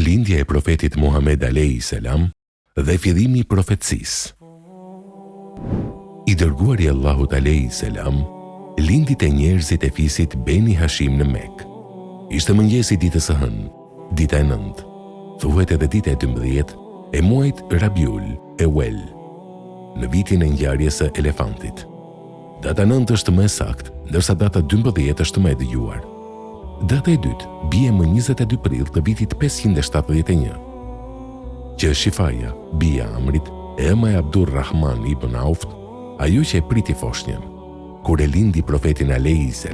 Lindja e profetit Muhammed a.s. dhe fillimi i profetësisë. I dërguari Allahut a.s. lindi te njerëzit e fisit Beni Hashim në Mekë. Ishte mëngjesi ditës së hënë, dita e 9, thuhet edhe dita e 12 e muajit Rabiul Ewel, në vitin e ngjarjes së elefantit. Data 9 është më e saktë, ndërsa data 12 është më e dëgjuar. Data e dytë bie më 22 prill të vitit 571, që Shifaja, bija Amrit, e ema e Abdurrahman ibn Auft, ajo që e priti foshnjën. Kur e lindi profetin a.s.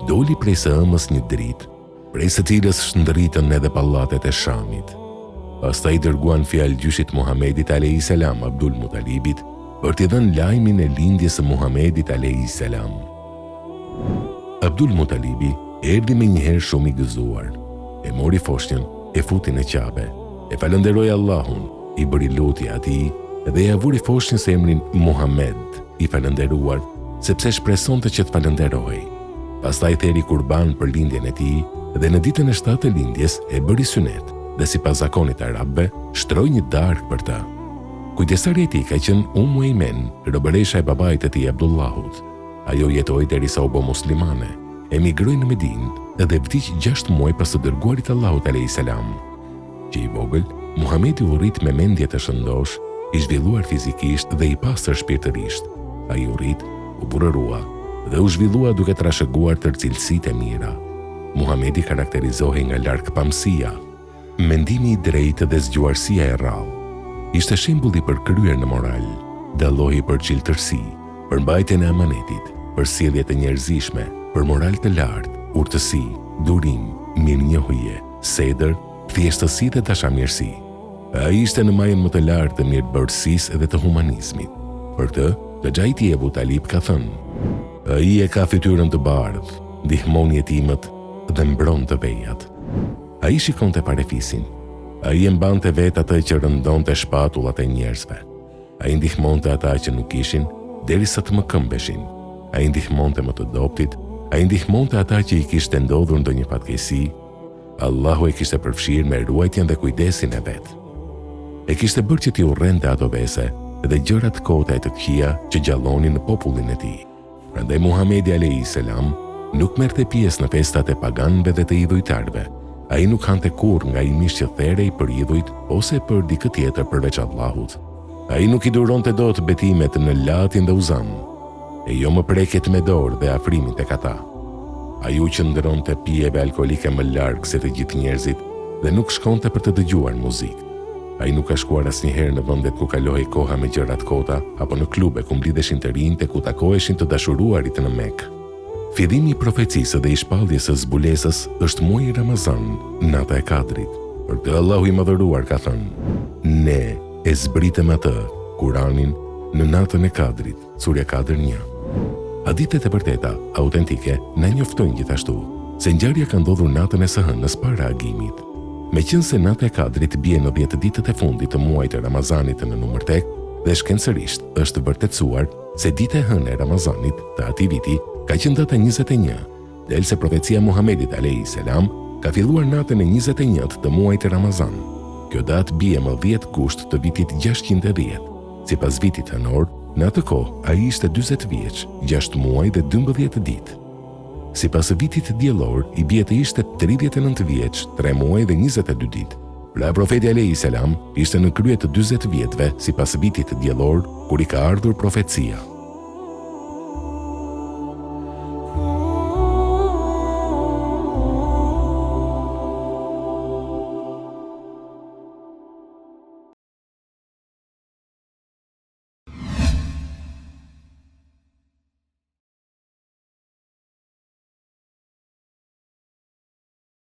doli prej së ëmës një dritë, prej së cilës shndërritën edhe pallatet e Shamit. Pastaj dërguan fjalë gjyshit Muhamedit a.s. Abdul Mutalibit për t'i dhënë lajmin e lindjes së Muhamedit a.s. Abdul Mutalibi erdhi me njëherë shumë i gëzuar, e mori foshnjën, e futi në qabe, e falënderoi Allahun, i bëri lutje atij dhe ja vuri foshnjës emrin Muhammed, i falënderuar, sepse shpresonte që të falënderoj. Pastaj theri kurban për lindjen e tij dhe në ditën e 7 të lindjes e bëri synet dhe sipas zakonit arabëve shtroi një darkë për të. Kujdesari i tij ka qenë Eimen, robëresha e babait të tij Abdullahut. Ajo jetoi derisa u bë muslimane, emigroi në Medinë dhe vdiq 6 muaj pas së dërguarit Allahut a.s. Që i vogël, Muhamedi u rrit me mendje të shëndosh, i zhvilluar fizikisht dhe i pastër shpirtërisht. Ai u rrit, u burërua dhe u zhvillua duke trashëguar tërë cilësitë e mira. Muhamedi karakterizohej nga largpamësia, mendimi i drejtë dhe zgjuarësia e rrallë. Ishte shembull i përkryer në moral, dallohej për çiltërsi, për mbajtjen e amanetit, për sjellje të njerëzishme, për moral të lartë, urtësi, durim, mirënjohje, sedër, thjeshtësi dhe dashamirësi. Ai ishte në majën më të lartë të mirëbërësisë dhe të humanizmit. Për këtë, Hoxha i tij Abu Talib ka thënë: ai e ka fytyrën të bardhë, ndihmon jetimët dhe mbron të vejat. Ai shikonte parefisin. Ai e mbante vetë atë që rëndonte shpatullat e njerëzve. Ai ndihmonte ata që nuk kishin, derisa të më këmbeshin. Ai ndihmonte më të dobtit, ai ndihmonte ata që i kishte ndodhur ndonjë fatkeqësi. Allahu e kishte përfshirë me ruajtjen dhe kujdesin e vet. E kishte bërë që t'i urrente ato vese dhe gjërat kota e të këqija që gjallonin në popullin e tij. Prandaj Muhamedi a.s. nuk merrte pjesë në festat e paganëve dhe të idhujtarëve. Ai nuk hante kurrë nga i mish që therej për idhujt ose për dikë tjetër përveç Allahut. Ai nuk i duronte dot betimet në Latin dhe Uzan, e jo më preket me dorë dhe afrimin tek ata. Ai u qëndronte pijeve alkolike më larg se të gjithë njerëzit dhe nuk shkonte për të dëgjuar muzikë. Ai nuk ka shkuar asnjëherë në vendet ku kalohej koha me gjërat kota apo në klube ku mblidheshin të rinjtë e ku takoheshin të dashuruarit në Mekë. Fillimi i profecisë dhe i shpalljes së zbulesës është muaji Ramazan, nata e Kadrit. Për këtë Allahu i Madhëruar ka thënë: ne e zbritëm atë, Kuranin, në natën e Kadrit, Surja Kadr 1. Hadithet e vërteta, autentike, na njoftojnë gjithashtu se ngjarja ka ndodhur natën e së hënës para agimit. Meqense nata e Kadrit bie në 10 ditët e fundit të muajit të Ramazanit në numër tek, dhe shkencërisht është vërtetësuar se dita e hënë e Ramazanit të atij viti ka qenë data 21, delse profecia Muhamedit a.s. ka filluar natën e 21 të muajit të Ramazan. Kjo datë bie më 10 gusht të vitit 610. Sipas vitit hënor, në atë kohë ai ishte 40 vjeç, 6 muaj dhe 12 ditë. Sipas vitit diellor, i bie të ishte 39 vjeç, 3 muaj dhe 22 ditë. Pra profeti a.s. ishte në krye të 40 vjetëve sipas vitit diellor kur i ka ardhur profecia.